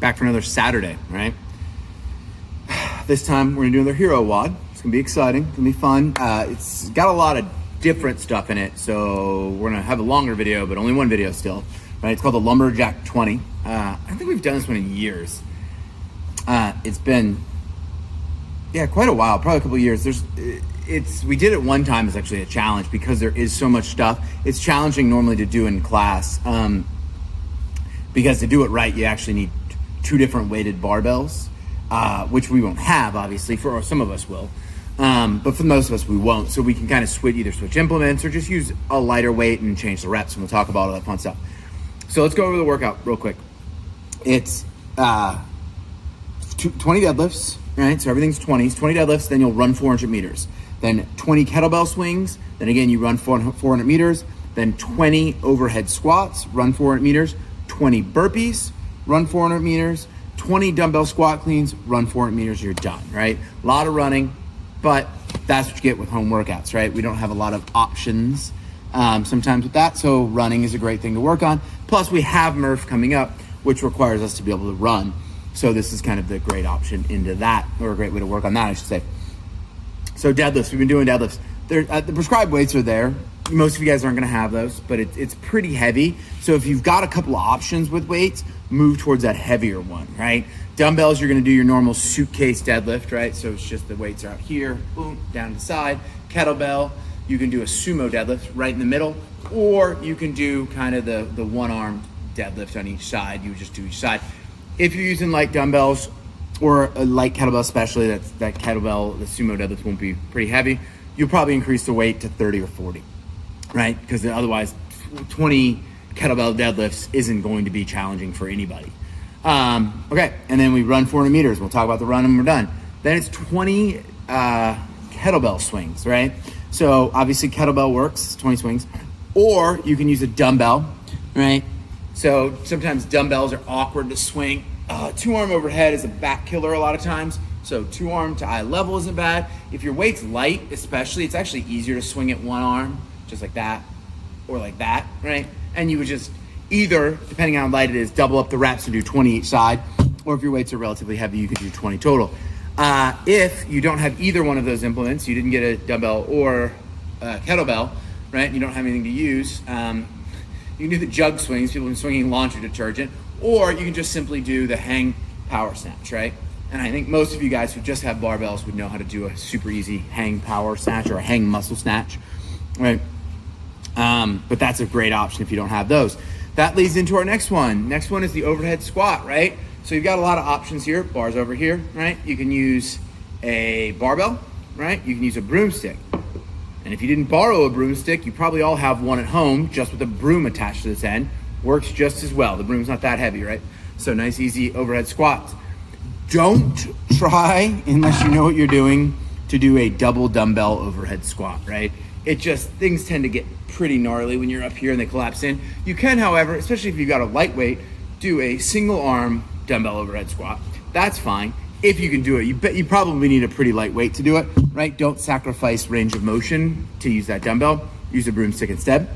Back for another Saturday, right? This time we're gonna do another hero WOD. It's gonna be exciting, it's gonna be fun. It's got a lot of different stuff in it, so we're gonna have a longer video, but only one video still, right? It's called the Lumberjack 20. I don't think we've done this one in years. It's been, quite a while, probably a couple of years. We did it one time as actually a challenge because there is so much stuff. It's challenging normally to do in class because to do it right, you actually need 2 different weighted barbells, which we won't have, obviously, for some of us will. But for most of us, we won't. So we can kind of either switch implements or just use a lighter weight and change the reps, and we'll talk about all that fun stuff. So let's go over the workout real quick. It's 20 deadlifts, right? So everything's 20s, 20 deadlifts, then you'll run 400 meters. Then 20 kettlebell swings, then again, you run 400 meters, then 20 overhead squats, run 400 meters, 20 burpees, run 400 meters, 20 dumbbell squat cleans, run 400 meters, you're done, right? A lot of running, but that's what you get with home workouts, right? We don't have a lot of options sometimes with that, so running is a great thing to work on. Plus, we have Murph coming up, which requires us to be able to run. So this is kind of the great option into that, or a great way to work on that, I should say. So deadlifts, we've been doing deadlifts. The prescribed weights are there. Most of you guys aren't gonna have those, but it's pretty heavy. So if you've got a couple of options with weights, move towards that heavier one, right? Dumbbells, you're gonna do your normal suitcase deadlift, right? So it's just the weights are out here, boom, down to the side. Kettlebell, you can do a sumo deadlift right in the middle, or you can do kind of the one-arm deadlift on each side. You just do each side. If you're using light dumbbells or a light kettlebell, especially that kettlebell, the sumo deadlift won't be pretty heavy, you'll probably increase the weight to 30 or 40, right? Because otherwise 20 kettlebell deadlifts isn't going to be challenging for anybody. Okay, and then we run 400 meters. We'll talk about the run and we're done. Then it's 20 kettlebell swings, right? So obviously kettlebell works, 20 swings, or you can use a dumbbell, right? So sometimes dumbbells are awkward to swing. 2-arm overhead is a back killer a lot of times. So 2-arm to eye level isn't bad. If your weight's light, especially, it's actually easier to swing at 1 arm, just like that, or like that, right? And you would just either, depending on how light it is, double up the reps and do 20 each side, or if your weights are relatively heavy, you could do 20 total. If you don't have either one of those implements, you didn't get a dumbbell or a kettlebell, right? And you don't have anything to use, you can do the jug swings, people have been swinging laundry detergent, or you can just simply do the hang power snatch, right? And I think most of you guys who just have barbells would know how to do a super easy hang power snatch or a hang muscle snatch, right? But that's a great option if you don't have those. That leads into our next one. Next one is the overhead squat, right? So you've got a lot of options here. Bars over here, right? You can use a barbell, right? You can use a broomstick. And if you didn't borrow a broomstick, you probably all have one at home just with a broom attached to this end. Works just as well. The broom's not that heavy, right? So nice, easy overhead squats. Don't try, unless you know what you're doing, to do a double dumbbell overhead squat, right? Things tend to get pretty gnarly when you're up here and they collapse in. You can, however, especially if you've got a lightweight, do a single arm dumbbell overhead squat. That's fine. If you can do it, you probably need a pretty light weight to do it, right? Don't sacrifice range of motion to use that dumbbell. Use a broomstick instead.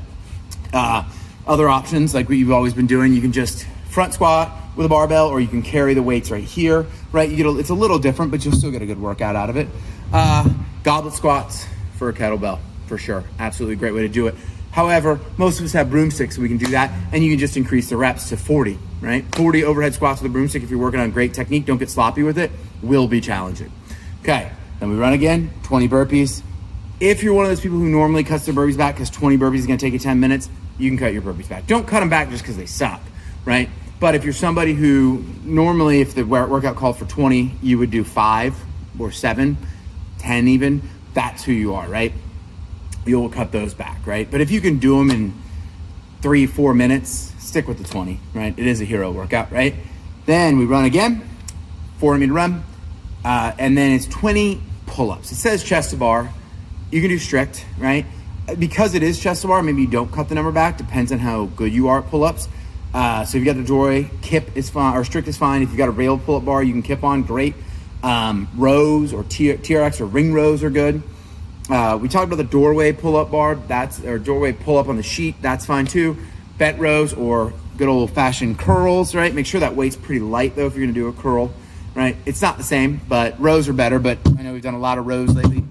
Other options, like what you've always been doing, you can just front squat with a barbell, or you can carry the weights right here, right? It's a little different, but you'll still get a good workout out of it. Goblet squats for a kettlebell, for sure. Absolutely great way to do it. However, most of us have broomsticks, so we can do that, and you can just increase the reps to 40, right? 40 overhead squats with a broomstick if you're working on great technique. Don't get sloppy with it. Will be challenging. Okay, then we run again, 20 burpees. If you're one of those people who normally cuts their burpees back because 20 burpees is gonna take you 10 minutes, you can cut your burpees back. Don't cut them back just because they suck, right? But if you're somebody who normally, if the workout called for 20, you would do 5 or 7, 10 even, that's who you are, right? You'll cut those back, right? But if you can do them in 3-4 minutes, stick with the 20, right? It is a hero workout, right? Then we run again, 400 meter run, and then it's 20 pull-ups. It says chest to bar. You can do strict, right? Because it is chest to bar, maybe you don't cut the number back. Depends on how good you are at pull-ups. So if you got the doorway, kip is fine, or strict is fine. If you got a rail pull-up bar, you can kip on, great. Rows or TRX or ring rows are good. We talked about the doorway pull-up bar, or doorway pull-up on the sheet, that's fine too. Bent rows or good old fashioned curls, right? Make sure that weight's pretty light though if you're gonna do a curl, right? It's not the same, but rows are better, but I know we've done a lot of rows lately,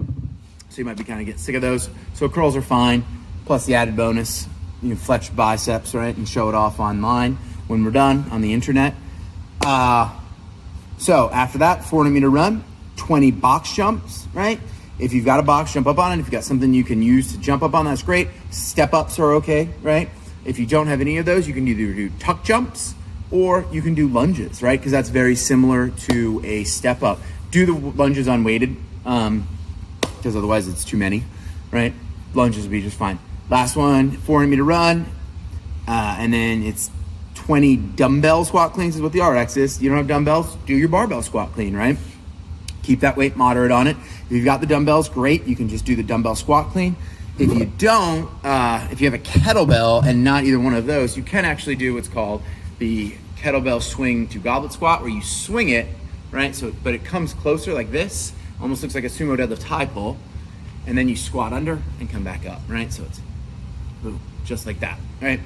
so you might be kind of getting sick of those. So curls are fine, plus the added bonus, you can flex your biceps, right? And show it off online when we're done on the internet. So after that, 400 meter run, 20 box jumps, right? If you've got a box, jump up on it. If you've got something you can use to jump up on, that's great. Step ups are okay, right? If you don't have any of those, you can either do tuck jumps or you can do lunges, right? Because that's very similar to a step up. Do the lunges unweighted, because otherwise it's too many, right? Lunges would be just fine. Last one, 400 meter run, and then it's 20 dumbbell squat cleans is what the RX is. You don't have dumbbells, do your barbell squat clean, right? Keep that weight moderate on it. If you've got the dumbbells, great. You can just do the dumbbell squat clean. If you don't, if you have a kettlebell and not either one of those, you can actually do what's called the kettlebell swing to goblet squat, where you swing it, right? So, but it comes closer like this, almost looks like a sumo deadlift high pull, and then you squat under and come back up, right? So it's boom, just like that, right?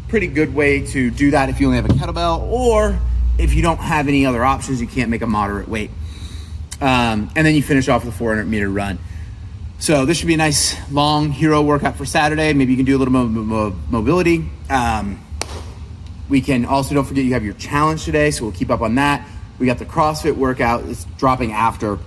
Pretty good way to do that if you only have a kettlebell, or if you don't have any other options, you can't make a moderate weight. And then you finish off with a 400 meter run. So this should be a nice long hero workout for Saturday. Maybe you can do a little mobility. We can also, don't forget you have your challenge today, so we'll keep up on that. We got the CrossFit workout. It's dropping after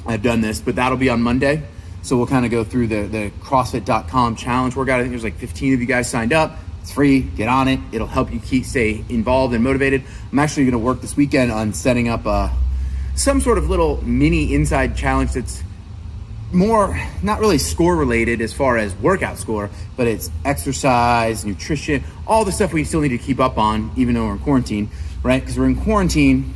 I've done this, but that'll be on Monday. So we'll kind of go through the CrossFit.com challenge workout. I think there's like 15 of you guys signed up. It's free, get on it. It'll help you stay involved and motivated. I'm actually gonna work this weekend on setting up some sort of little mini inside challenge that's more, not really score related as far as workout score, but it's exercise, nutrition, all the stuff we still need to keep up on, even though we're in quarantine, right? Because we're in quarantine,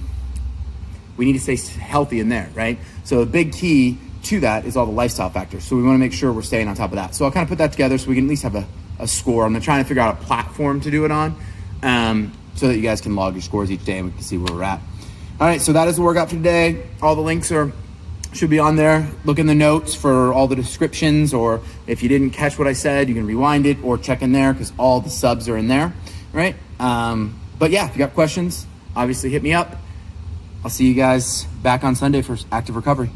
we need to stay healthy in there, right? So the big key to that is all the lifestyle factors. So we want to make sure we're staying on top of that. So I'll kind of put that together so we can at least have a score. I'm trying to figure out a platform to do it on, so that you guys can log your scores each day and we can see where we're at. All right, so that is the workout for today. All the links should be on there. Look in the notes for all the descriptions, or if you didn't catch what I said, you can rewind it or check in there because all the subs are in there, right? But yeah, if you got questions, obviously hit me up. I'll see you guys back on Sunday for active recovery.